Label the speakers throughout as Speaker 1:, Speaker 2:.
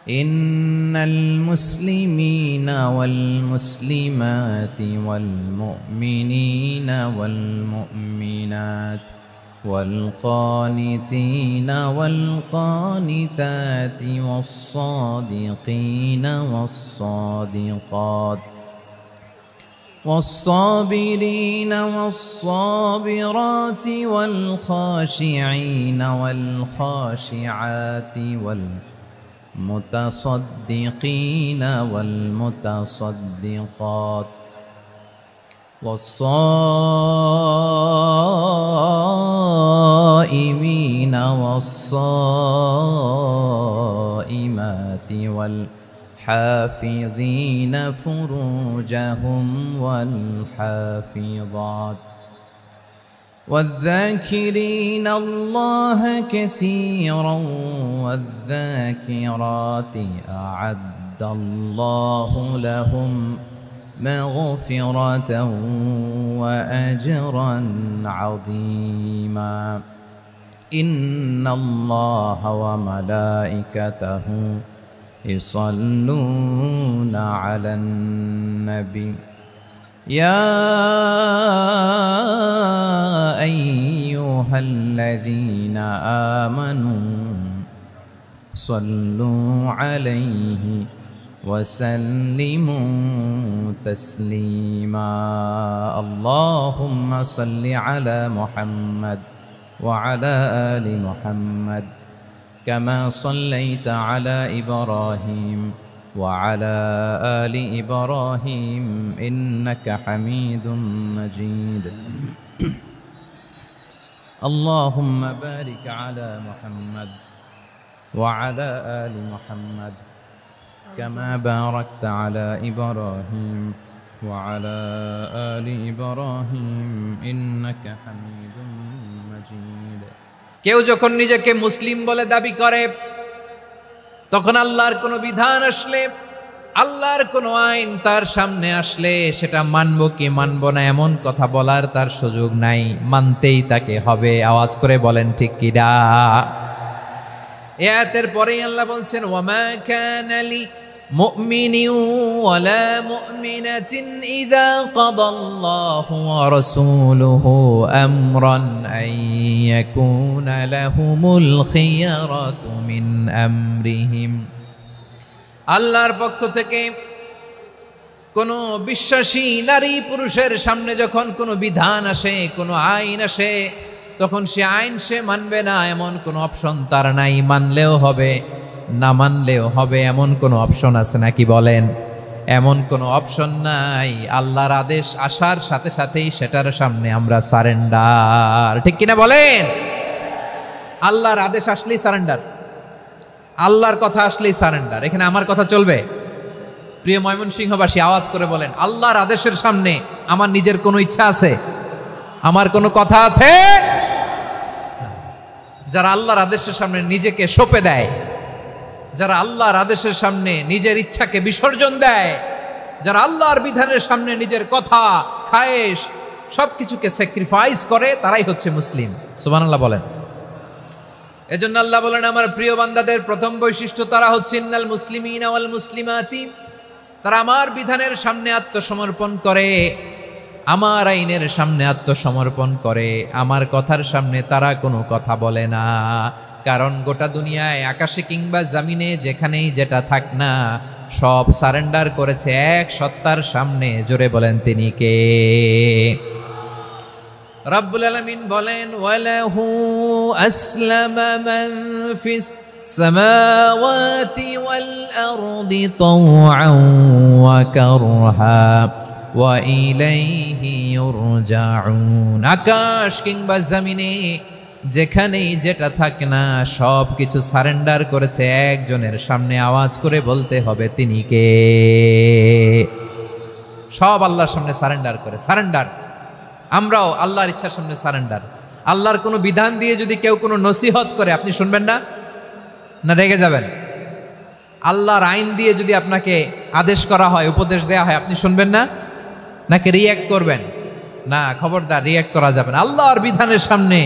Speaker 1: إن المسلمين والمسلمات والمؤمنين والمؤمنات والقانتين والقانتات والصادقين والصادقات والصابرين والصابرات والخاشعين والخاشعات والمتصدقين والمتصدقات والصائمين والصائمات والحافظين فروجهم والحافظات والذاكرين الله كثيرا والذاكرات أعد الله لهم مغفرة وأجرا عظيما إن الله وملائكته يصلون على النبي يا أيها الذين آمنوا صلوا عليه وسلموا تسليما اللهم صل على محمد وعلى آل محمد كما صليت على إبراهيم وعلى آل إبراهيم إنك حميد مجيد اللهم بارك على محمد وعلى آل محمد كما باركت على إبراهيم وعلى آل إبراهيم إنك حميد مجيد কেউ যখন নিজেকে মুসলিম বলে দাবি করে তখন আল্লাহর কোনো বিধান আসলে আল্লাহর কোনো আইন তার সামনে আসলে সেটা মানব কি মানব না এমন কথা বলার তার সুযোগ নাই, মানতেই তাকে হবে। আওয়াজ করে বলেন ঠিক কিনা? এই আয়াতের পরেই আল্লাহ বলছেন ওয়ামা কানা লি মুমিনিন ওয়ালা মুমিনাতিন ইযা কাদাল্লাহু ওয়া রাসূলুহু আমরান আন ইয়াকুনা লাহুমুল খিয়ারাতু মিন আমরিহিম। আল্লাহর পক্ষ থেকে কোনো বিশ্বাসী নারী পুরুষের সামনে যখন কোনো বিধান আসে, কোনো আইন আসে, তখন সে আইন সে মানবে না এমন কোনো অপশন তার নাই। মানলেও হবে, না মানলেও হবে, এমন কোনো অপশন আছে নাকি বলেন? এমন কোনো অপশন নাই। আল্লাহর আদেশ আসার সাথে সাথেই সেটার সামনে আমরা সারেন্ডার। ঠিক কিনা বলেন? আল্লাহর আদেশ আসলেই সারেন্ডার, আল্লাহর কথা আসলেই সারেন্ডার। এখানে আমার কথা চলবে? প্রিয় ময়মনসিংহবাসী আওয়াজ করে বলেন, আল্লাহর আদেশের সামনে আমার নিজের কোনো ইচ্ছা আছে? আমার কোনো কথা আছে? যারা আল্লাহর আদেশের সামনে নিজেকে সঁপে দেয়, যারা আল্লাহর আদেশের সামনে নিজের ইচ্ছাকে বিসর্জন দেয়, যারা আল্লাহর বিধানের সামনে নিজের কথা, খায়েশ সবকিছুকে স্যাক্রিফাইস করে, তারাই হচ্ছে মুসলিম। সুবহানাল্লাহ বলেন। এজন্য আল্লাহ বলেন আমার প্রিয় বান্দাদের প্রথম বৈশিষ্ট্য তারা হচ্ছে ইন্নাল মুসলিমিনা ওয়াল মুসলিমাতি, তারা আমার বিধানের সামনে আত্মসমর্পণ করে, আমার আইনের সামনে আত্মসমর্পণ করে, আমার কথার সামনে তারা কোনো কথা বলে না। কারণ গোটা দুনিয়ায় আকাশে কিংবা জমিনে যেখানেই যেটা থাক না, সব সারেন্ডার করেছে এক সত্তার সামনে। জোরে বলেন তিনি কে? রব্বুল আলামিন বলেন ওয়ালাহু আসলামা মান ফিস সামাওয়াতি ওয়াল আরদি তাওআন ওয়া কারহা ওয়া ইলাইহি ইউরজাউন। আকাশ কিংবা জমিনে যেখানেই যেটা থাকে না, সব কিছু সারেন্ডার করেছে একজনের সামনে। আওয়াজ করে বলতে হবে তিনি কে? সব আল্লাহর সামনে সারেন্ডার করে। সারেন্ডার। আমরাও আল্লাহর ইচ্ছার সামনে সারেন্ডার। আল্লাহর কোনো বিধান দিয়ে যদি কেউ কোনো নসিহত করে, আপনি শুনবেন না? না রেগে যাবেন? আল্লাহর আইন দিয়ে যদি আপনাকে আদেশ করা হয়, উপদেশ দেয়া হয়, আপনি শুনবেন না? নাকি রিয়্যাক্ট করবেন? না, খবরদার, রিয়্যাক্ট করা যাবে না। আল্লাহর বিধানের সামনে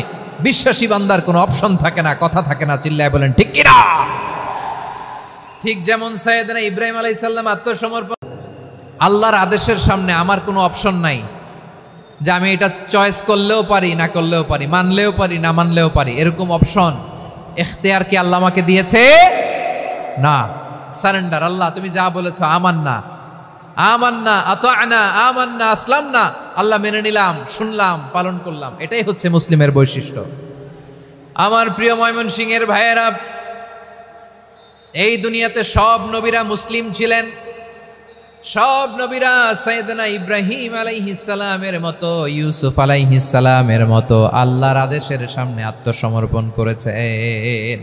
Speaker 1: বিশ্বাসী বান্দার কোনো অপশন থাকে না, কথা থাকে না। চিল্লায় বলেন ঠিক কিনা? ঠিক যেমন সাইয়েদনা ইব্রাহিম আলাইহিস সালাম আত্মসমর্পণ, আল্লাহর আদেশের সামনে আমার কোনো অপশন নাই যে আমি এটা চয়েস করলেও পারি, না করলেও পারি, মানলেও পারি, না মানলেও পারি, এরকম অপশন ইখতিয়ার কি আল্লাহ আমাকে দিয়েছে? না। সারেন্ডার, আল্লাহ তুমি যা বলেছো আমান্না, আমান্না, আতা'না, আমান্না, আসলামনা, আল্লাহ মেনে নিলাম, শুনলাম, পালন করলাম। এটাই হচ্ছে মুসলিমের বৈশিষ্ট্য। আমার প্রিয় ময়মনসিংহের ভাইয়েরা, এই দুনিয়াতে সব নবীরা মুসলিম ছিলেন। সব নবীরা সাইয়েদনা ইব্রাহিম আলাইহিস সালামের মতো, ইউসুফ আলাইহিস সালামের মতো আল্লাহর আদেশের সামনে আত্মসমর্পণ করেছেন।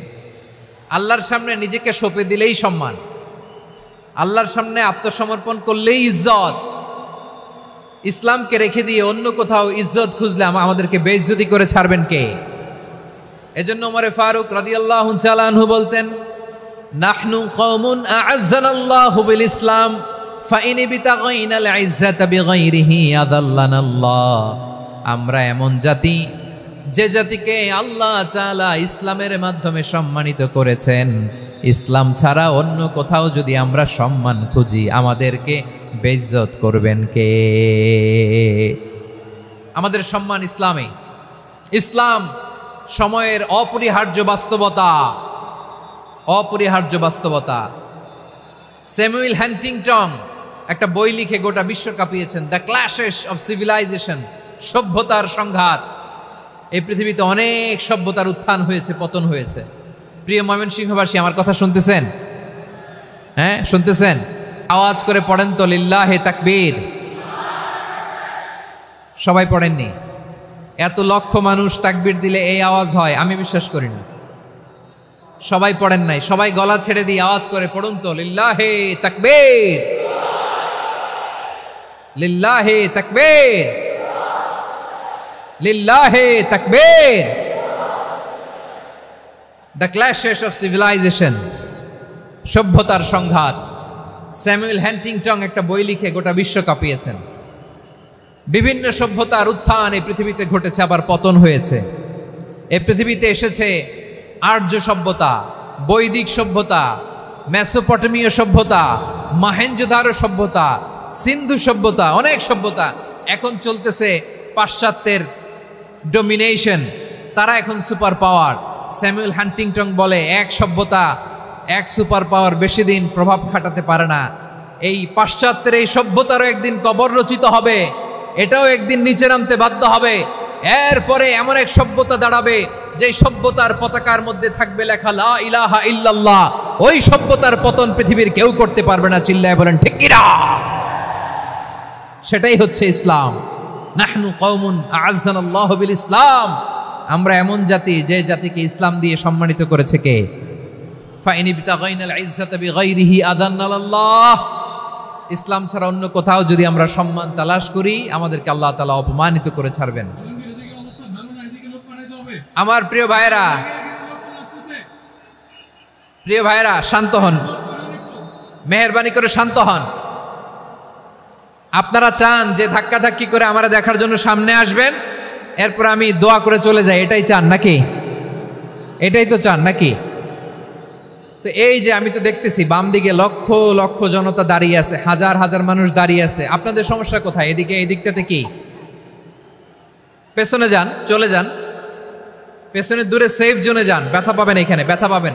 Speaker 1: আল্লাহর সামনে নিজেকে সঁপে দিলেই সম্মান, আল্লাহর সামনে আত্মসমর্পণ করলেই ইজ্জত। ইসলামকে রেখে দিয়ে অন্য কোথাও ইজ্জত খুঁজলে আমাদেরকে বেইজ্জতি করে ছাড়বেন কে? এজন্য ওমরে ফারুক রাদিয়াল্লাহু তাআলা আনহু বলতেন, নাহনু কওমুন আ'আজ্জানাল্লাহু বিল ইসলাম ফাইন বিতাগাইনাল ইজ্জাতা বিগাইরিহি আদাল্লানাল্লাহ। আমরা এমন জাতি, যে জাতিকে আল্লাহ তাআলা ইসলামের মাধ্যমে সম্মানিত করেছেন। ইসলাম ছাড়া অন্য কোথাও যদি আমরা সম্মান খুঁজি, আমাদেরকে বেইজ্জত করবেন কে? আমাদের সম্মান ইসলামে। ইসলাম সময়ের অপরিহার্য বাস্তবতা, অপরিহার্য বাস্তবতা। স্যামুয়েল হান্টিংটন একটা বই লিখে গোটা বিশ্ব কাঁপিয়েছেন, দ্য ক্ল্যাশেস অফ সিভিলাইজেশন, সভ্যতার সংঘাত। এই পৃথিবীতে অনেক সভ্যতার উত্থান হয়েছে, পতন হয়েছে। প্রিয় ময়মনসিংহবাসী, আমার কথা শুনতেছেন? হ্যাঁ, শুনতেছেন? আওয়াজ করে পড়েন তো লিল্লাহে তাকবীর। সবাই পড়েননি? এত লক্ষ মানুষ তাকবীর দিলে এই আওয়াজ হয়? আমি বিশ্বাস করি না। সবাই পড়েন নাই? সবাই গলা ছেড়ে দিয়ে আওয়াজ করে পড়ুন তো লিল্লাহে তাকবীর, লিল্লাহে তাকবীর, লিল্লাহে তাকবীর। দ্য ক্ল্যাশেস অফ সিভিলাইজেশন, সভ্যতার সংঘাত। স্যামুয়েল হান্টিংটন একটা বই লিখে গোটা বিশ্ব কাঁপিয়েছেন। বিভিন্ন সভ্যতার উত্থান এই পৃথিবীতে ঘটেছে, আবার পতন হয়েছে। এই পৃথিবীতে এসেছে আর্য সভ্যতা, বৈদিক সভ্যতা, মেসোপটেমীয় সভ্যতা, মহেঞ্জোদারো সভ্যতা, সিন্ধু সভ্যতা, অনেক সভ্যতা। এখন চলতেছে পাশ্চাত্যের ডোমিনেশন, তারা এখন সুপার পাওয়ার। স্যামুয়েল হান্টিংটন বলে, এক সভ্যতা, এক সুপার পাওয়ার বেশি দিন প্রভাব খাটাতে পারে না। এই পাশ্চাত্যের এই সভ্যতারও একদিন কবর রচিত হবে, এটাও একদিন নিচে নামতে বাধ্য হবে। এরপরে এমন এক সভ্যতা দাঁড়াবে, যে সভ্যতার পতাকার মধ্যে থাকবে লেখা লা ইলাহা ইল্লাল্লাহ। ওই সভ্যতার পতন পৃথিবীর কেউ করতে পারবে না। চিল্লায় বলেন ঠিক কিনা? সেটাই হচ্ছে ইসলাম। নাহনু কওমুন আ'আজ্জানাল্লাহু বিল ইসলাম। আমরা এমন জাতি, যে জাতিকে ইসলাম দিয়ে সম্মানিত করেছে কে? ফাইন বিতাগাইনাল ইজ্জাতা বিগাইরিহি আদান্নাল্লাহ। ইসলাম ছাড়া অন্য কোথাও যদি আমরা সম্মান তালাশ করি, আমাদেরকে আল্লাহ তাআলা অপমানিত করে ছাড়বেন। আমার প্রিয় ভাইরা, প্রিয় ভাইরা, শান্ত হন, মেহেরবানি করে শান্ত হন। আপনারা চান যে ধাক্কাধাক্কি করে আমারা দেখার জন্য সামনে আসবেন, এরপর আমি দোয়া করে চলে যাই, এটাই চান নাকি? এটাই তো চান নাকি? তো এই যে আমি তো দেখতেছি বাম দিকে লক্ষ লক্ষ জনতা দাঁড়িয়ে আছে, হাজার হাজার মানুষ দাঁড়িয়ে আছে। আপনাদের সমস্যা কোথায়? এদিকে, এই দিকটাতে কি? পেছনে যান, চলে যান, পেছনে দূরে সেফ জোনে যান। ব্যথা পাবেন, এখানে ব্যথা পাবেন।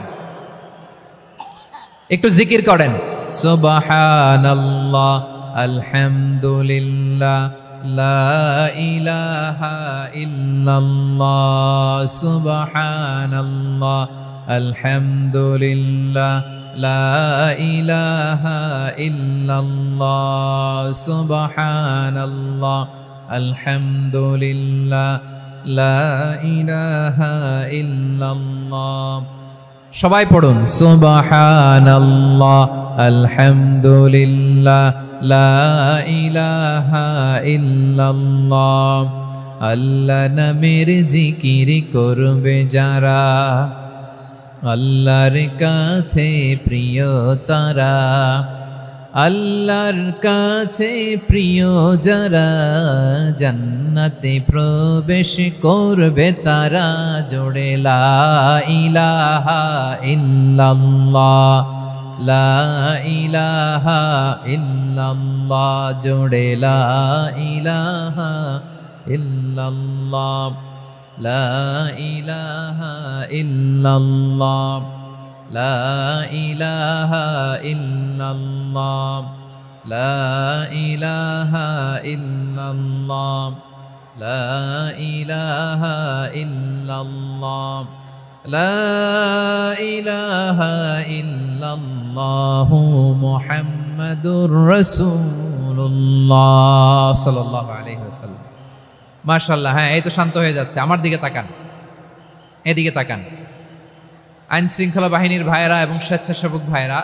Speaker 1: একটু জিকির করেন, সুবহানাল্লাহ, আলহামদুলিল্লাহ, লা ইলাহা ইল্লাল্লাহ, সুবহানাল্লাহ, আলহামদুলিল্লাহ, লা ইলাহা ইল্লাল্লাহ, সুবহানাল্লাহ, আলহামদুলিল্লাহ, লা ইলাহা ইল্লাল্লাহ। সবাই পড়ুন, সুবহানাল্লাহ, আলহামদুলিল্লাহ, লা ইলাহা ইল্লাল্লাহ। আল্লাহ নামের জিকির করবে যারা, আল্লাহর কাছে প্রিয় তারা। আল্লাহর কাছে প্রিয় যারা জান্নাতে প্রবেশ করবে তারা জোড়ে লা ইলাহা ইল্লাল্লাহ লা ইলাহা ইল্লাল্লাহ জোড়ে লা ইলাহা ইল্লাল্লাহ লা ইলাহা ইল্লাল্লাহ লা ইলাহা ইল্লাল্লাহ লা ইলাহা ইল্লাল্লাহ লা ইলাহা ইল্লাল্লাহ লা ইলাহা ইল্লাল্লাহ মুহাম্মাদুর রাসূলুল্লাহ সাল্লাল্লাহু আলাইহি ওয়াসাল্লাম। মাশাআল্লাহ। হ্যাঁ, এই তো শান্ত হয়ে যাচ্ছে। আমার দিকে তাকান, এদিকে তাকান। আইন শৃঙ্খলা বাহিনীর ভাইয়েরা এবং স্বেচ্ছাসেবক ভাইয়েরা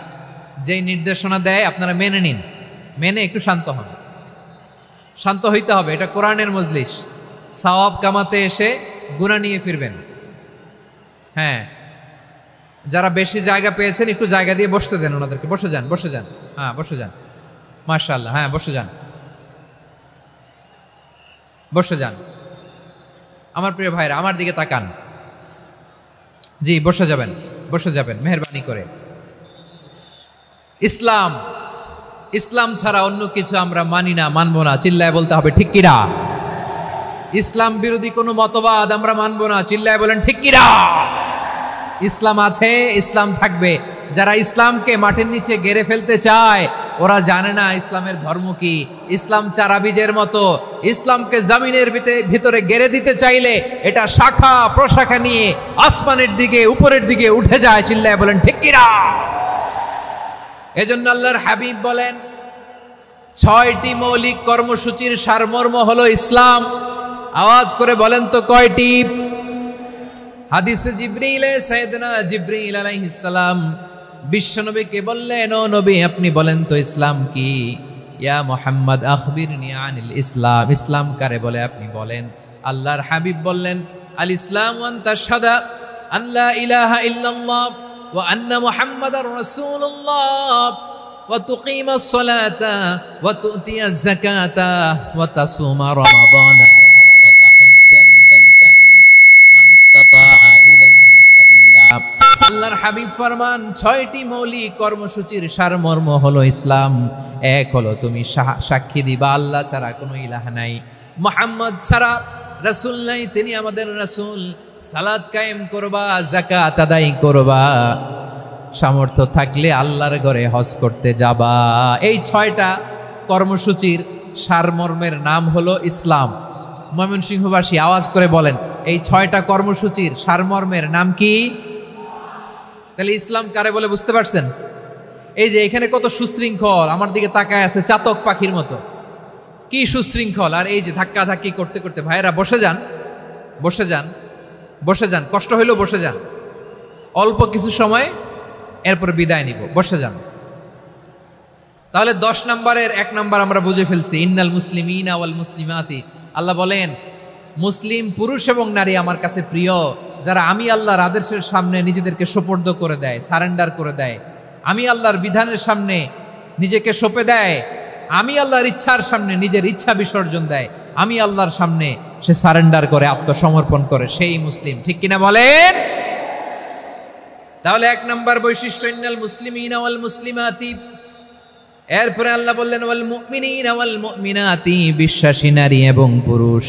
Speaker 1: যেই নির্দেশনা দেয় আপনারা মেনে নিন, মেনে একটু শান্ত হন। শান্ত হইতে হবে, এটা কোরআনের মজলিস। সওয়াব কামাতে এসে গুনাহ নিয়ে ফিরবেন। হ্যাঁ, যারা বেশি জায়গা পেয়েছেন একটু জায়গা দিয়ে বসতে দেন ওনাদেরকে। বসে যান, বসে যান। হ্যাঁ, বসে যান। মাশাআল্লাহ। হ্যাঁ, বসে যান, বসে যান। আমার প্রিয় ভাইরা আমার দিকে তাকান। জি, বসে যাবেন, বসে যাবেন মেহেরবানি করে। ইসলাম, ইসলাম ছাড়া অন্য কিছু আমরা মানি না, মানবো না। চিল্লায় বলতে হবে ঠিক কিনা। ইসলাম বিরোধী কোনো মতবাদ আমরা মানবো না। চিল্লায় বলেন ঠিক কিনা। ইসলাম আছে, ইসলাম থাকবে। যারা ইসলামকে মাটির নিচে গেড়ে ফেলতে চায় ওরা জানে না ইসলামের ধর্ম কি। ইসলাম চারা বীজের মতো। ইসলামকে জমিনের ভিতরে গেড়ে দিতে চাইলে এটা শাখা প্রশাখা নিয়ে আসমানের দিকে উপরের দিকে উঠে যায়। চিল্লায় বলেন ঠিক কিনা। এজন্য আল্লাহর হাবিব বলেন ৬টি মৌলিক কর্মসূচির সারমর্ম হলো ইসলাম। আওয়াজ করে বলেন তো কয়টি? হাদিসে জিবরিলে সাইয়েদনা জিবরিল আলাইহিস সালাম বিশ্বনবীকে বললেন, ও নবী আপনি বলেন তো ইসলাম কি? ইয়া মুহাম্মদ আখবিরনি আনিল ইসলাম। ইসলাম কারে বলে আপনি বলেন। আল্লাহর হাবিব বললেন, আল ইসলাম আন তাশহাদা আন লা ইলাহা ইল্লাল্লাহ ওয়া আন্না মুহাম্মাদার রাসূলুল্লাহ ওয়া তুকিমাস সালাতা ওয়া তুতিয়াজ যাকাতা ওয়া তাসুমা রমাদানা ওয়া তাহুজ্জাল বাইতা মান ইসতাতাআ ইলাইহি সাবিলা। আল্লাহর হাবিব ফরমান ৬টি মৌলিক কর্মসূচির সারমর্ম হলো ইসলাম। এক হলো তুমি সাক্ষী দিবা আল্লাহ ছাড়া কোনো ইলাহ নাই, মুহাম্মদ ছাড়া রাসূল নাই, তিনি আমাদের রাসূল। সালাত কায়েম করবা, যাকাত আদায় করবা, সামর্থ্য থাকলে আল্লাহর ঘরে হজ করতে যাবা। এই ৬টা কর্মসূচির সারমর্মের নাম হলো ইসলাম। ময়মনসিংহবাসী আওয়াজ করে বলেন, এই ৬টা কর্মসূচির সারমর্মের নাম কি? তাহলে ইসলাম কারে বলে বুঝতে পারছেন? এই যে এখানে কত সুশৃঙ্খল, আমার দিকে তাকায় আছে চাতক পাখির মতো, কি সুশৃঙ্খল। আর এই যে ধাক্কা ধাক্কি করতে করতে ভাইয়েরা বসে যান, বসে যান, বসে যান। কষ্ট হইলেও বসে যান, অল্প কিছু সময়, এরপরে বিদায় নিব। বসে যান। তাহলে ১০ নম্বরের ১ নম্বর আমরা বুঝে ফেলছি, ইন্নাল মুসলিমিনা ওয়াল মুসলিমাতি। আল্লাহ বলেন মুসলিম পুরুষ এবং নারী আমার কাছে প্রিয়, যারা আমি আল্লাহর আদেশের সামনে নিজেদেরকে সোপর্দ করে দেয়, সারেন্ডার করে দেয়, আমি আল্লাহর বিধানের সামনে নিজেকে সঁপে দেয়, আমি আল্লাহর ইচ্ছার সামনে নিজের ইচ্ছা বিসর্জন দেয়, আমি আল্লাহর সামনে সে সারেন্ডার করে, আত্মসমর্পণ করে, সেই মুসলিম। ঠিক কিনা বলেন? তাহলে ১ নম্বর বৈশিষ্ট্য ইন্নাল মুসলিমিনা ওয়াল মুসলিমাতি। এরপরে আল্লাহ বললেন ওয়াল মুমিনিনা ওয়াল মুমিনাতি, বিশ্বাসী নারী এবং পুরুষ,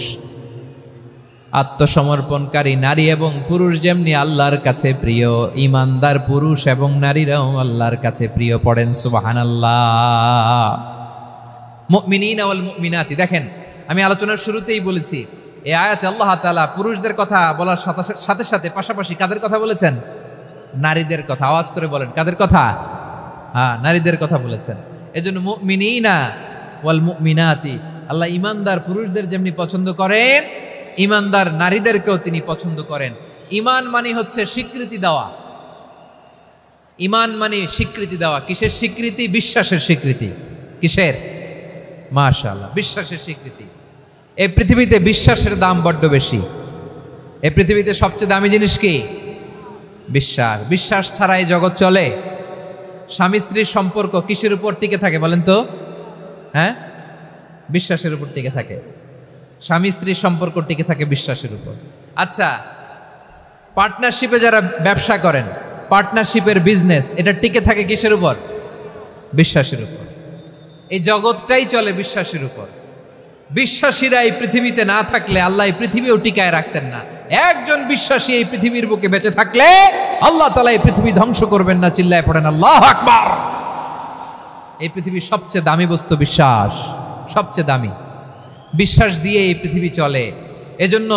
Speaker 1: আত্মসমর্পণকারী নারী এবং পুরুষ যেমনি আল্লাহর কাছে প্রিয়, ইমানদার পুরুষ এবং নারীরাও আল্লাহর কাছে প্রিয়। পড়েন সুবহানাল্লাহ। মুমিনিনা ওয়াল মুমিনাতি। দেখেন, আমি আলোচনার শুরুতেই বলেছি এই আয়াতে আল্লাহ তাআলা পুরুষদের কথা বলার সাথে সাথে পাশাপাশি কাদের কথা বলেছেন? নারীদের কথা। আওয়াজ করে বলেন কাদের কথা? হ্যাঁ, নারীদের কথা বলেছেন। এজন্য মুমিনিনা ওয়াল মুমিনাতি, আল্লাহ ইমানদার পুরুষদের যেমনি পছন্দ করেন, ইমানদার নারীদেরকেও তিনি পছন্দ করেন। ঈমান মানে হচ্ছে স্বীকৃতি দেওয়া। ঈমান মানে স্বীকৃতি দেওয়া। কিসের স্বীকৃতি? বিশ্বাসের স্বীকৃতি। কিসের? মাশাআল্লাহ, বিশ্বাসের স্বীকৃতি। এই পৃথিবীতে বিশ্বাসের দাম বড্ড বেশি। এই পৃথিবীতে সবচেয়ে দামি জিনিস কি? বিশ্বাস। বিশ্বাস ছাড়া এই জগৎ চলে? স্বামী স্ত্রীর সম্পর্ক কিসের উপর টিকে থাকে বলেন তো? হ্যাঁ, বিশ্বাসের উপর টিকে থাকে। স্বামী স্ত্রীর সম্পর্ক টিকে থাকে বিশ্বাসের উপর। আচ্ছা, পার্টনারশিপে যারা ব্যবসা করেন, পার্টনারশিপের বিজনেস, এটা টিকে থাকে কিসের উপর? বিশ্বাসের উপর। এই জগৎটাই চলে বিশ্বাসের উপর। বিশ্বাসীরা এই পৃথিবীতে না থাকলে আল্লাহ এই পৃথিবীও টিকায় রাখতেন না। একজন বিশ্বাসী এই পৃথিবীর বুকে বেঁচে থাকলে আল্লাহ তাআলা এই পৃথিবী ধ্বংস করবেন না। চিল্লায় পড়েন আল্লাহু আকবার। এই পৃথিবীর সবচেয়ে দামি বস্তু বিশ্বাস, সবচেয়ে দামি। বিশ্বাস দিয়ে এই পৃথিবী চলে। এজন্য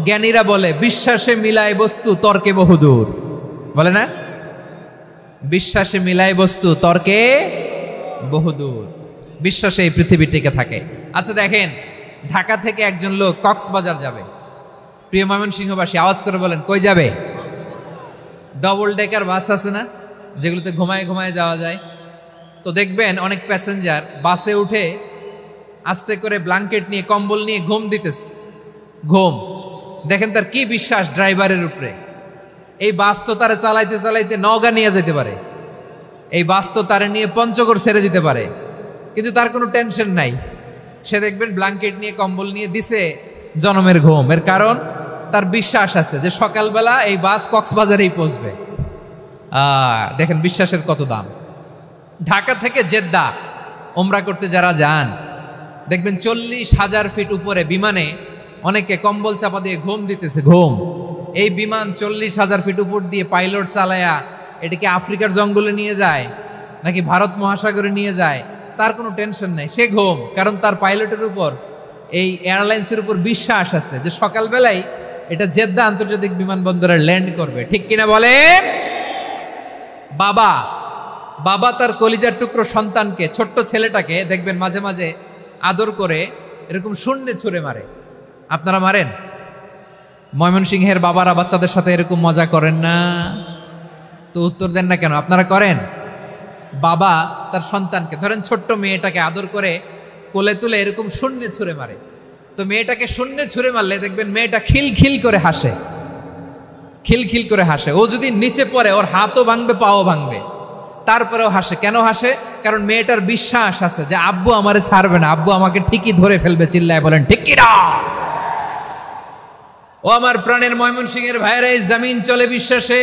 Speaker 1: জ্ঞানীরা বলে বিশ্বাসে মিলায় বস্তু, তর্কে বহুদূর। বলে না? বিশ্বাসে মিলায় বস্তু, তর্কে বহুদূর। বিশ্বাসে এই পৃথিবী টিকে থাকে। আচ্ছা দেখেন, ঢাকা থেকে একজন লোক কক্সবাজার যাবে। প্রিয় ময়মনসিংহবাসী আওয়াজ করে বলেন, কই যাবে? ডবল ডেকার বাস আছে না, যেগুলোতে ঘুমায় ঘুমায় যাওয়া যায়। তো দেখবেন অনেক প্যাসেঞ্জার বাসে উঠে আস্তে করে ব্ল্যাঙ্কেট নিয়ে, কম্বল নিয়ে ঘুম দিতেছে। ঘুম দেখেন তার কি বিশ্বাস ড্রাইভারের উপরে। এই বাস তো তারা চালাইতে চালাইতে নওগাঁ নিয়ে যেতে পারে, এই বাস তো তারা নিয়ে পঞ্চগড় ছেড়ে দিতে পারে, কিন্তু তার কোনো টেনশন নাই। সে দেখবেন ব্ল্যাঙ্কেট নিয়ে, কম্বল নিয়ে দিছে জনমের ঘুম। এর কারণ তার বিশ্বাস আছে যে সকালবেলা এই বাস কক্সবাজারেই পৌঁছবে। দেখেন বিশ্বাসের কত দাম। ঢাকা থেকে জেদ্দা ওমরা করতে যারা যান, দেখবেন 40,000 ফিট উপরে বিমানে অনেকে কম্বল চাপা দিয়ে ঘুম দিতেছে। ঘুম। এই বিমান 40,000 ফিট উপর দিয়ে পাইলট চালায়া এটাকে আফ্রিকার জঙ্গলে নিয়ে যায় নাকি ভারত মহাসাগরে নিয়ে যায়, তার কোনো টেনশন নাই। সে ঘুম, কারণ তার পাইলটের উপর, এই এয়ারলাইন্সের উপর বিশ্বাস আছে যে সকালবেলায় এটা জেদ্দা আন্তর্জাতিক বিমানবন্দরে ল্যান্ড করবে। ঠিক কিনা বলেন? বাবা বাবা তার কলিজার টুকরো সন্তানকে, ছোট্ট ছেলেটাকে দেখবেন মাঝে মাঝে আদর করে এরকম শূন্যে ছুঁড়ে মারে। আপনারা মারেন? ময়মনসিংহের বাবারা বাচ্চাদের সাথে এরকম মজা করেন না? তো উত্তর দেন না কেন? আপনারা করেন? বাবা তার সন্তানকে, ধরেন ছোট্ট মেয়েটাকে আদর করে কোলে তুলে এরকম শূন্যে ছুঁড়ে মারে। তো মেয়েটাকে শূন্যে ছুঁড়ে মারলে দেখবেন মেয়েটা খিলখিল করে হাসে, খিলখিল করে হাসে। ও যদি নিচে পড়ে ওর হাতও ভাঙবে, পাও ভাঙবে, তারপরেও হাসে। কেন হাসে? কারণ মেয়েটার বিশ্বাস আছে যে আব্বু আমারে ছাড়বে না, আব্বু আমাকে ঠিকই ধরে ফেলবে। চিল্লায় বলেন ঠিক কিনা? ও আমার প্রাণের ময়মনসিংহের ভাইয়েরা, এই জমিন চলে বিশ্বাসে।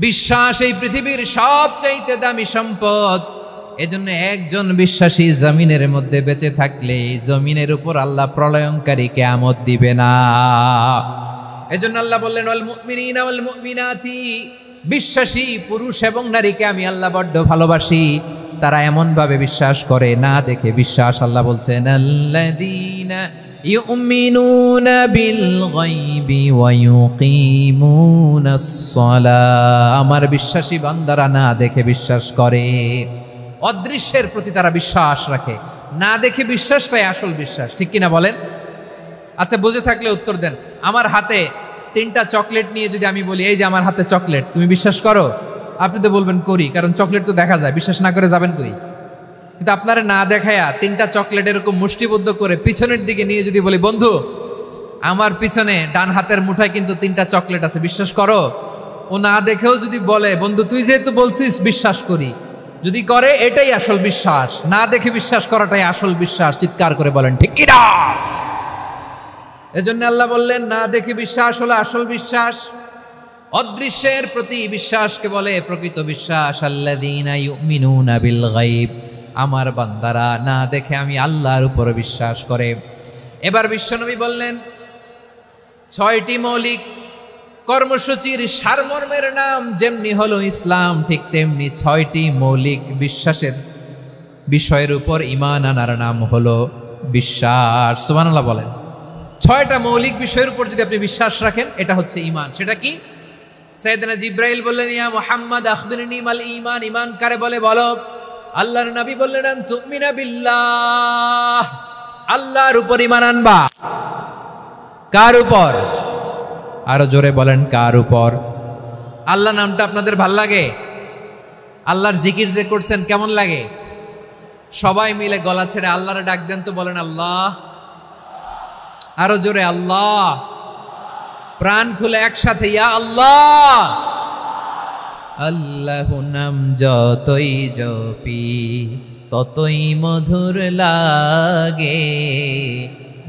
Speaker 1: বিশ্বাস এই পৃথিবীর সবচাইতে দামি সম্পদ। এজন্য একজন বিশ্বাসী জমিনের মধ্যে বেঁচে থাকলে জমিনের উপর আল্লাহ প্রলয়ঙ্কারী কিয়ামত দিবে না। এজন্য আল্লাহ বললেন, ওয়াল মুমিনিনা ওয়াল মুমিনাতি, বিশ্বাসী পুরুষ এবং নারীকে আমি আল্লাহ বড্ড ভালোবাসি। তারা এমন ভাবে বিশ্বাস করে, না দেখে বিশ্বাস। আল্লাহ বলছেন, আল্লাযীনা ইউমিনুনা বিল গায়বি ওয়া ইউকিমুনাস সালাহ। আমার বিশ্বাসী বান্দারা না দেখে বিশ্বাস করে। অদৃশ্যের প্রতি তারা বিশ্বাস রাখে, না দেখে বিশ্বাসটাই আসল বিশ্বাস। ঠিক কিনা বলেন? আচ্ছা, বুঝে থাকলে উত্তর দেন। আমার হাতে 3টা চকলেট নিয়ে যদি আমি বলি, এই যে আমার হাতে চকলেট, তুমি বিশ্বাস করো? আপনি তো বলবেন করি, কারণ চকলেট তো দেখা যায়। বিশ্বাস না করে যাবেন কই? কিন্তু আপনারা না দেখায়া 3টা চকলেট এরকম মুষ্টিবদ্ধ করে পিছনের দিকে নিয়ে যদি বলি, বন্ধু আমার পিছনে ডান হাতের মুঠায় কিন্তু 3টা চকলেট আছে, বিশ্বাস করো? ও না দেখেও যদি বলে, বন্ধু তুই যেহেতু বলছিস বিশ্বাস করি, যদি করে এটাই আসল বিশ্বাস। না দেখে বিশ্বাস করাটাই আসল বিশ্বাস। চিৎকার করে বলেন ঠিক কি না? এজন্য আল্লাহ বললেন, না দেখে বিশ্বাস হলো আসল বিশ্বাস। অদৃশ্যের প্রতি বিশ্বাসকে বলে প্রকৃত বিশ্বাস। আল্লাযীনা ইউমিনুনা বিল গায়ব, আমার বান্দারা না দেখে আমি আল্লাহর উপর বিশ্বাস করে। এবার বিশ্বনবী বললেন, 6টি মৌলিক কর্মসূচির সারমর্মের নাম যেমনি হলো ইসলাম, ঠিক তেমনি 6টি মৌলিক বিশ্বাসের বিষয়ের উপর ঈমান আনার নাম হলো বিশ্বাস। সুবহানাল্লাহ বলেন। 6টা মৌলিক বিষয়ের উপর যদি আপনি বিশ্বাস রাখেন, এটা হচ্ছে ঈমান। সেটা কি? সাইয়েদনা জিবরাইল বললেন, ইয়া মুহাম্মদ আখবিরনি মাল ঈমান। ঈমান কারে বলে বলো। আল্লাহর নবী বললেন, আন তুমিনা বিল্লাহ, আল্লাহর উপর ঈমান আনবা। কার উপর? আরো জোরে বলেন, কার উপর? আল্লাহ নামটা আপনাদের ভাল লাগে? আল্লাহর জিকির যে করছেন কেমন লাগে? সবাই মিলে গলা ছেড়ে আল্লাহরে ডাক দেন তো, বলেন আল্লাহ। আরো জোরে আল্লাহ। প্রাণ খুলে একসাথে ইয়া আল্লাহ। আল্লাহু নাম যতই জপি ততই মধুর লাগে,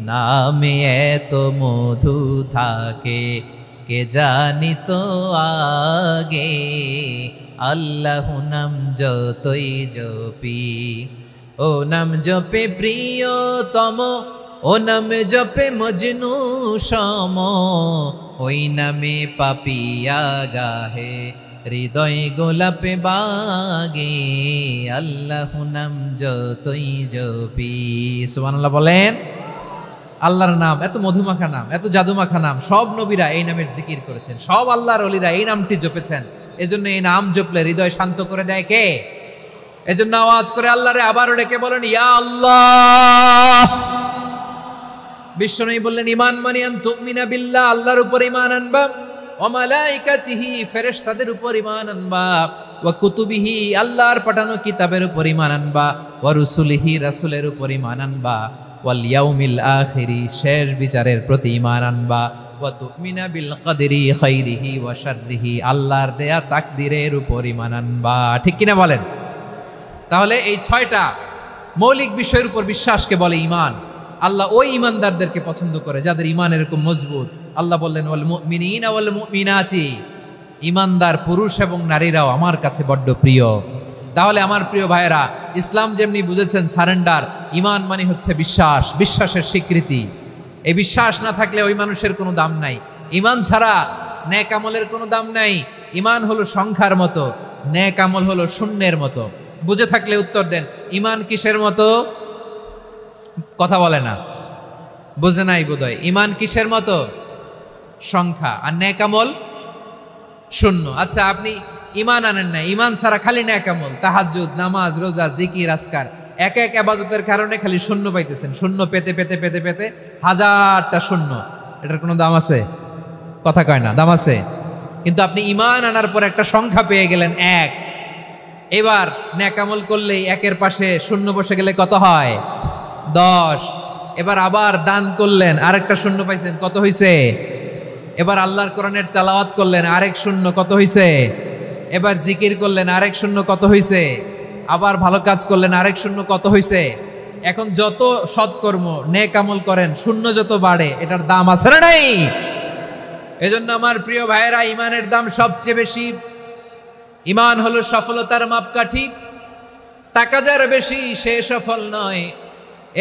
Speaker 1: নামে এত মধু থাকে কে জানি তো আগে। আল্লাহু নাম যতই জপি, ও নাম জপে প্রিয়তম, ও নাম জপে মজনু সম, ওই নামে পাপিয়া গাহে হৃদয় গোলাপে বাগে। আল্লাহু নাম যতই জপি, সুবহানাল্লাহ বলেন। আল্লাহর নাম এত মধুমাখা নাম, এত জাদুমাখা নাম, সব নবীরা এই নামের জিকির করেছেন, সব আল্লাহর ওলিরা এই নামটি জপেছেন। এজন্য এই নাম জপলে হৃদয় শান্ত করে দেয় কে? এজন্য আওয়াজ করে আল্লাহরে আবারও ডেকে বলেন ইয়া আল্লাহ। বিশ্বনবী বললেন ঈমান মানে আন তুমিনা বিল্লাহ, আল্লাহর উপর ঈমান আনবা, ওয়া মালাইকাতিহি ফেরেশতাদের উপর ঈমান আনবা, ওয়া কুতুবিহি আল্লাহর পাঠানো কিতাবের উপর ঈমান আনবা, ওয়া রুসুলিহি রাসূলের উপর ঈমান আনবা, ওয়াল ইয়াউমিল আখিরি শেষ বিচারের প্রতি ঈমান আনবা, ওয়া তুমিনা বিল কদরি খাইরিহি ওয়া শাররিহি আল্লাহর দেয়া তাকদীরের উপর ঈমান আনবা। ঠিক কিনা বলেন? তাহলে এই 6টা মৌলিক বিষয়ের উপর বিশ্বাসকে বলে ঈমান। আল্লাহ ওই ঈমানদারদেরকে পছন্দ করে যাদের ঈমান এরকম মজবুত। আল্লাহ বললেন ওয়াল মুমিনিনা ওয়াল মুমিনাতি, ঈমানদার পুরুষ এবং নারীরাও আমার কাছে বড্ড প্রিয়। তাহলে আমার প্রিয় ভাইয়েরা, ইসলাম যেমনি বুঝেছেন সারেন্ডার, ঈমান মানে হচ্ছে বিশ্বাস, বিশ্বাসের স্বীকৃতি। এই বিশ্বাস না থাকলে ওই মানুষের কোনো দাম নাই। ঈমান ছাড়া নেক আমলের কোনো দাম নাই। ঈমান হলো সংখ্যার মতো, নেক আমল হলো শূন্যের মতো। বুঝে থাকলে উত্তর দেন, ঈমান কিসের মতো? কথা বলে না, বুঝে নাই বোধহয়। ঈমান কিসের মতো? সংখ্যা। আর নেক আমল শূন্য। আচ্ছা, আপনি ঈমান আনেন না, ঈমান ছাড়া খালি নেক আমল, তাহাজ্জুদ, নামাজ, রোজা, জিকির, আজকার, এক এক ইবাদতের কারণে খালি শূন্য পাইতেছেন। শূন্য পেতে পেতে পেতে পেতে হাজারটা শূন্য। এটার কোনো দাম আছে? কথা কয় না, দাম আছে। কিন্তু আপনি ঈমান আনার পর একটা সংখ্যা পেয়ে গেলেন, এক। এবার নেক আমল করলেই একের পাশে শূন্য বসে গেলে কত হয়? 10। এবার আবার দান করলেন, আরেকটা শূন্য পাইছেন, কত হইছে? এবার আল্লাহর কোরআনের তেলাওয়াত করলেন, আরেক শূন্য, কত হইছে? এবার জিকির করলেন, আরেক শূন্য, কত হইছে? আবার ভালো কাজ করলেন, আরেক শূন্য, কত হইছে? এখন যত সৎকর্ম নেক আমল করেন, শূন্য যত বাড়ে, এটার দাম আছে না নাই? এজন্য আমার প্রিয় ভাইয়েরা, ঈমানের দাম সবচেয়ে বেশি। ঈমান হলো সফলতার মাপকাঠি। টাকা যার বেশি সে সফল নয়,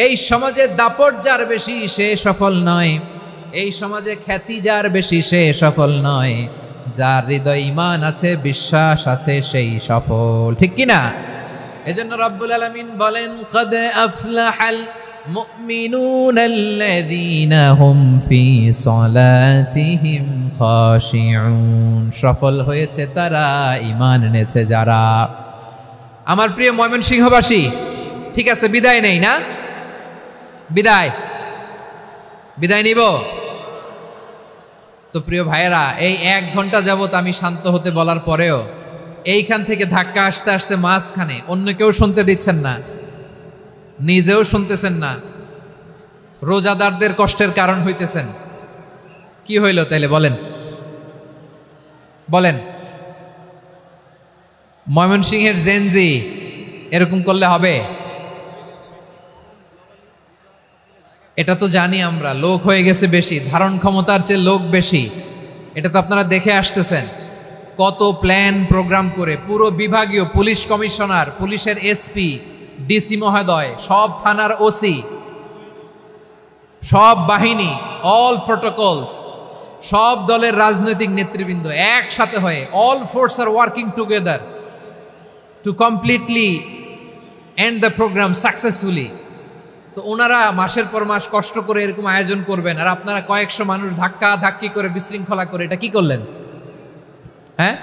Speaker 1: এই সমাজে দাপট যার বেশি সে সফল নয়, এই সমাজে খ্যাতি যার বেশি সে সফল নয়, যার হৃদয় ঈমান আছে, বিশ্বাস আছে, সেই সফল। ঠিক কিনা? এজন্য রব্বুল আলামিন বলেন কদ আফলাহাল মুমিনুনাল্লাযীনা হুম ফি সলাতিহিম খাশিউন, সফল হয়েছে তারা, ঈমান এনেছে যারা। আমার প্রিয় ময়মনসিংহবাসী, ঠিক আছে, বিদায় নেই না? বিদায় নিব তো? প্রিয় ভাইয়েরা, এই 1 ঘন্টা যাবত আমি শান্ত হতে বলার পরেও এইখান থেকে ধাক্কা আসতে আসতে মাঝখানে অন্য কেউ শুনতে দিচ্ছেন না, নিজেও শুনতেছেন না, রোজাদারদের কষ্টের কারণ হইতেছেন। কি হইল তাইলে বলেন? বলেন, ময়মনসিংহের জেনজি এরকম করলে হবে? এটা তো জানি আমরা, লোক হয়ে গেছে বেশি, ধারণ ক্ষমতার চেয়ে লোক বেশি। এটা তো আপনারা দেখে আসতেছেন, কত প্ল্যান প্রোগ্রাম করে পুরো বিভাগীয় পুলিশ কমিশনার, পুলিশের এসপি, ডিসি মহোদয়, সব থানার ওসি, সব বাহিনী, অল প্রোটোকলস, সব দলের রাজনৈতিক নেতৃবৃন্দ একসাথে হয়ে, অল ফোর্স আর working together to completely end the program successfully. তো ওনারা মাসের পর মাস কষ্ট করে এরকম আয়োজন করবেন, আর আপনারা কয়েকশো মানুষ ধাক্কা ধাক্কি করে বিশৃঙ্খলা করে এটা কি করলেন? হ্যাঁ,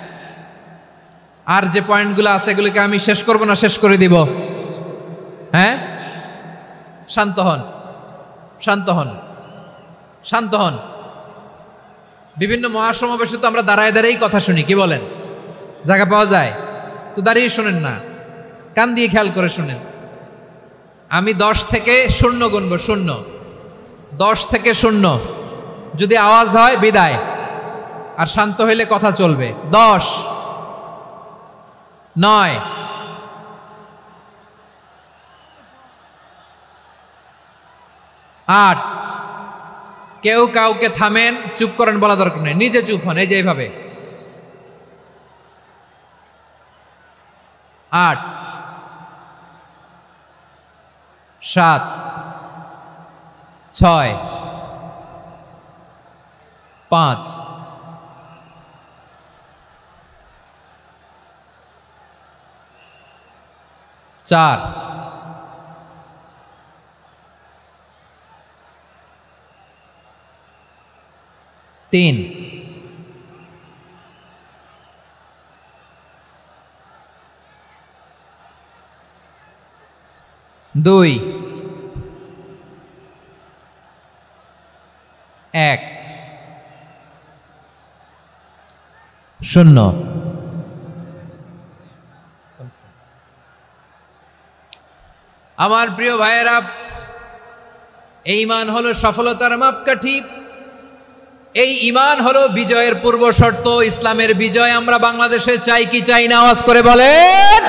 Speaker 1: আর যে পয়েন্টগুলো আছে এগুলোকে আমি শেষ করব না শেষ করে দিব? হ্যাঁ, শান্ত হন, শান্ত হন, শান্ত হন। বিভিন্ন মহাসমাবেশে তো আমরা দাঁড়ায় দাঁড়িয়েই কথা শুনি, কি বলেন? জায়গা পাওয়া যায় তো দাঁড়িয়ে শোনেন না, কান দিয়ে খেয়াল করে শুনেন। আমি 10 থেকে 0 গুনব, 0, 10 থেকে 0, যদি আওয়াজ হয় বিদায়, আর শান্ত হইলে কথা চলবে। 10, 9, 8। কেউ কাউকে থামেন, চুপ করেন বলা দরকার নেই, নিজে চুপ হন, এই যে এইভাবে। 8, 7, 6, 5, 4, 3, 2, 1, 0। আমার প্রিয় ভাইয়েরা, এই ঈমান হলো সফলতার মাপকাঠি, এই ঈমান হলো বিজয়ের পূর্ব শর্ত। ইসলামের বিজয় আমরা বাংলাদেশে চাই কি চাই না? আওয়াজ করে বলেন।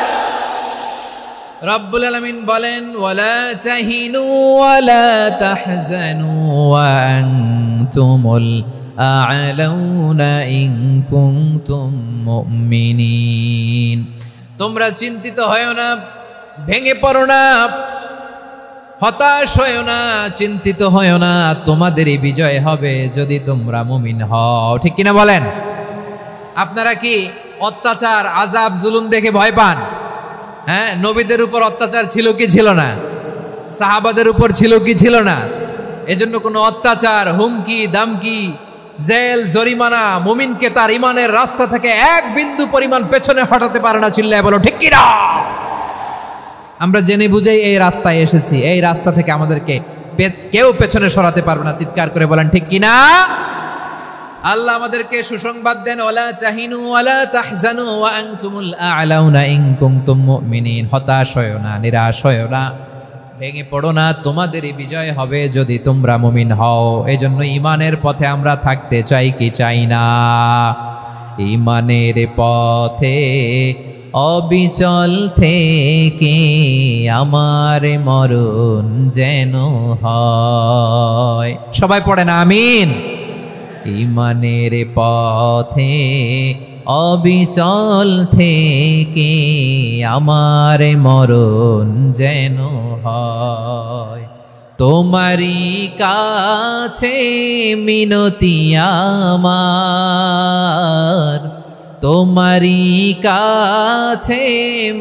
Speaker 1: রব্বুল আলামিন বলেন, ওয়ালা তাহিনু ওয়ালা তাহজানু ওয়া আনতুমুল আ'লাউনা ইন কুনতুম মুমিনিন। তোমরা চিন্তিত হয়ো না, ভেঙে পড়ো না, হতাশ হয়ো না, চিন্তিত হয়ো না, তোমাদেরই বিজয় হবে যদি তোমরা মুমিন হও। ঠিক কিনা বলেন? আপনারা কি অত্যাচার, আযাব, জুলুম দেখে ভয় পান? হ্যাঁ, নবীদের উপর অত্যাচার ছিল কি ছিল না? সাহাবাদের উপর ছিল কি ছিল না? এজন্য কোনো অত্যাচার, হুমকি, দামকি, জেল, জরিমানা মুমিনকে তার ইমানের রাস্তা থেকে এক বিন্দু পরিমাণ পেছনে হটাতে পারে না। চিল্লায় বলো ঠিক কিনা? আমরা জেনে বুঝেই এই রাস্তায় এসেছি, এই রাস্তা থেকে আমাদেরকে কেউ পেছনে সরাতে পারবে না। চিৎকার করে বলেন ঠিক কিনা? আল্লাহ আমাদেরকে সুসংবাদ দেন, ওয়ালা তাহিনু ওয়ালা তাহজানু ওয়া আনতুমুল আ'লাউনা ইন কুনতুম মুমিনিন। হতাশ হয়ো না, নিরাশ হয়ো না, ভেঙে পড়ো না, তোমাদেরই বিজয় হবে যদি তোমরা মুমিন হও। এজন্য ঈমানের পথে আমরা থাকতে চাই কি চাই না? ঈমানের পথে অবিচল থেকে আমার মরণ যেন হয়। সবাই পড়েন আমিন। ঈমানের পথে অবিচল থেকে আমার মরণ যেন হয়। তোমারই কাছে মিনতি আমার, তোমারই কাছে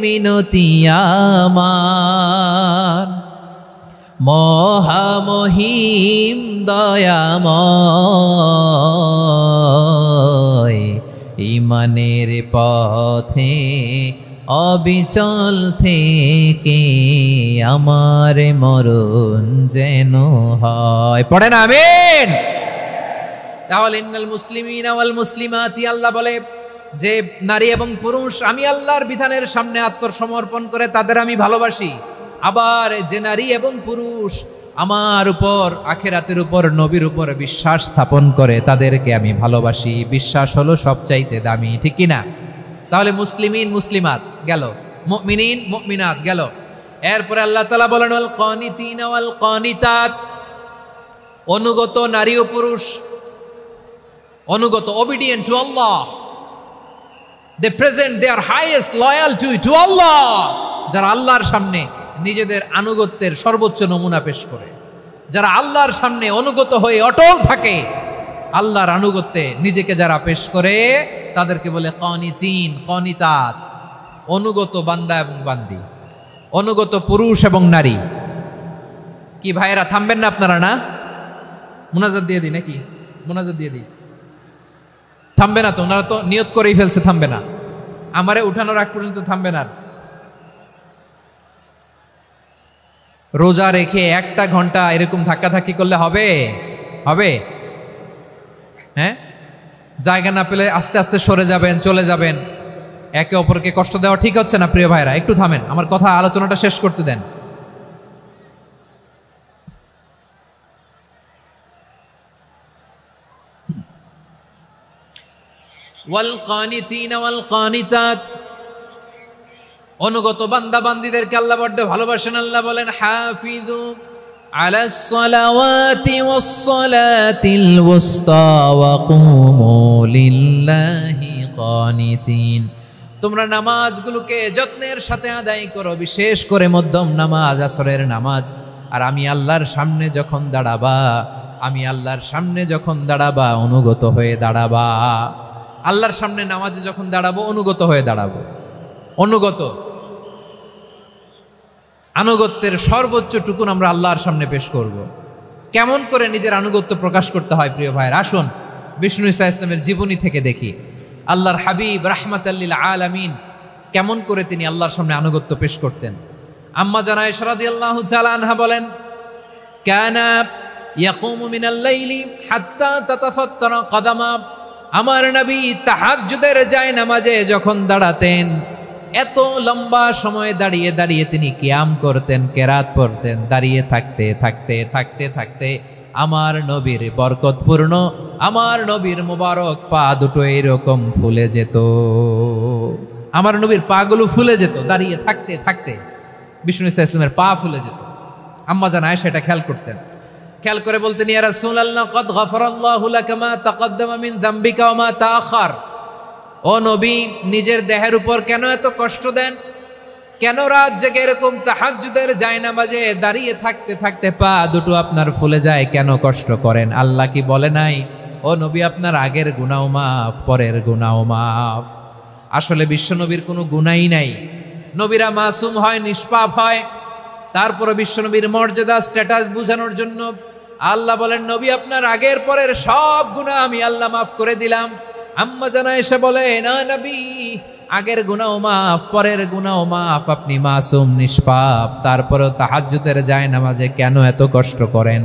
Speaker 1: মিনতি আমার, মহামহিম দয়াময়। ঈমানের পথে অবিচল থেকে আমার মরণ যেন হয়। পড়েন আমিন। তাহলে ইন্নাল মুসলিমিনা ওয়াল মুসলিমাতি, আল্লাহ বলে যে নারী এবং পুরুষ আমি আল্লাহর বিধানের সামনে আত্মসমর্পণ করে তাদের আমি ভালোবাসি। আবার যে নারী এবং পুরুষ আমার উপর, আখিরাতের উপর, নবীর উপর বিশ্বাস স্থাপন করে তাদেরকে আমি ভালোবাসি। বিশ্বাস হলো সবচাইতে দামি। ঠিক কিনা? তাহলে মুসলিমিন মুসলিমাত গেল, মুমিনিন মুমিনাত গেল। এরপরে আল্লাহ তাআলা বলেন, ওয়াল কানিতিনা ওয়াল কানিতাত, অনুগত নারী ও পুরুষ, অনুগত, obedient to Allah, they present their highest loyalty to Allah, যারা আল্লাহর সামনে নিজেদের আনুগত্যের সর্বোচ্চ নমুনা পেশ করে, যারা আল্লাহর সামনে অনুগত হয়ে অটল থাকে, আল্লাহর আনুগত্যে নিজেকে যারা পেশ করে তাদেরকে বলে কানিতিন, কানিতাত, অনুগত বান্দা এবং বান্দি, অনুগত পুরুষ এবং নারী। কি ভাইয়েরা থামবেন না আপনারা? না, মুনাজাত দিয়ে দিই নাকি? মুনাজাত দিয়ে দিই। থামবে না তো? ওনারা তো নিয়ত করেই ফেলছে থামবে না। আমারে উঠানোর আগ পর্যন্ত থামবে না। রোজা রেখে 1টা ঘন্টা এরকম ধাক্কাধাক্কি করলে হবে? হবে? হ্যাঁ, জায়গা না পেলে আস্তে আস্তে সরে যাবেন, চলে যাবেন। একে অপরকে কষ্ট দেওয়া ঠিক হচ্ছে না। প্রিয় ভাইরা একটু থামেন, আমার কথা, আলোচনাটা শেষ করতে দেন। ওয়াল কানিতিনা ওয়াল কানিতাত, অনুগত বান্দা বান্দীদেরকে আল্লাহ বড্ড ভালোবাসেন। আল্লাহ বলেন, হাফিজু আলাস সালাওয়াতি ওয়াস সালাতিল ওয়ুসতা ওয়া কুমু লিল্লাহি কানিতিন। তোমরা নামাজগুলোকে যত্নের সাথে আদায় করো, বিশেষ করে মধ্যম নামাজ, আসরের নামাজ। আর আমি আল্লাহর সামনে যখন দাঁড়াবা অনুগত হয়ে দাঁড়াবা। আল্লাহর সামনে নামাজে যখন দাঁড়াবো অনুগত হয়ে দাঁড়াবো। আনুগত্যের সর্বোচ্চ টুকুন আমরা আল্লাহর সামনে পেশ করব। কেমন করে নিজের আনুগত্য প্রকাশ করতে হয় প্রিয় ভাইয়ের, আসুন বিষ্ণু ঈসা ইসলামের জীবনী থেকে দেখি। আল্লাহর হাবিব রাহমাতাল লিল আলামিন কেমন করে তিনি আল্লাহর সামনে আনুগত্য পেশ করতেন। আম্মা জানা আয়েশা রাদিয়াল্লাহু তাআলা আনহা বলেন, কানা ইয়াকুমু মিনাল লাইলি হাত্তা তাতাফাত্তারা কদামা। আমার নবী তাহাজ্জুদের জায়নামাজে যখন দাঁড়াতেন, এত লম্বা সময় দাঁড়িয়ে দাঁড়িয়ে তিনি কিয়াম করতেন, কেরাত পড়তেন। দাঁড়িয়ে থাকতে থাকতে থাকতে থাকতে আমার নবীর বরকতপূর্ণ, আমার নবীর মুবারক পা দুটো এরকম ফুলে যেত। আমার নবীর পাগুলো ফুলে যেত দাঁড়িয়ে থাকতে থাকতে। বিষ্ণু ঈসা ইসলামের পা ফুলে যেত। আম্মা জান আয়েশা এটা খেয়াল করতেন। খেয়াল করে বলতেন, ইয়া রাসূলুল্লাহ কদ গফারাল্লাহু লাকা মা তাকদ্দামা মিন যামবিকা ওয়া মা তাআখার। ও নবী, নিজের দেহের উপর কেন এত কষ্ট দেন? কেন রাত জেগে এরকম তাহাজ্জুদের জায়নামাজে দাঁড়িয়ে থাকতে থাকতে পা দুটো আপনার ফুলে যায়? কেন কষ্ট করেন? আল্লাহ কি বলে নাই, ও নবী আপনার আগের গুনাহ মাফ, পরের গুনাহ মাফ? আসলে বিশ্বনবীর কোনো গুনাই নাই। নবীরা মাসুম হয়, নিষ্পাপ হয়। তারপরে বিশ্বনবীর মর্যাদা, স্ট্যাটাস বোঝানোর জন্য আল্লাহ বলেন, নবী আপনার আগের পরের সব গুনাহ আমি আল্লাহ মাফ করে দিলাম। আম্মা জানা এসে বলে, না নবী, আগের গুনাহ মাফ, পরের গুনাহ মাফ, আপনি মাসুম, নিষ্পাপ, তারপরেও তাহাজ্জুদের জায়নামাজে কেন এত কষ্ট করেন?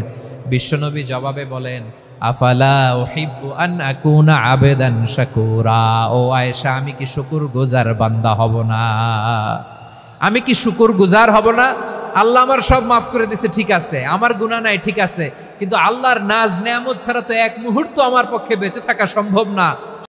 Speaker 1: বিশ্বনবী জবাবে বলেন, আফালা উহিব্বু আন আকুনা আবেদান শাকুরা। ও আয়েশা, আমি কি শুকরগুজার বান্দা হব না? আমি কি শুকরগুজার হব না? আল্লাহ আমার সব মাফ করে দিছে, ঠিক আছে, আমার গুনাহ নাই, ঠিক আছে, কিন্তু আল্লাহর নাজ নেয়ামত ছাড়া তো এক মুহূর্ত আমার পক্ষে বেঁচে থাকা সম্ভব না।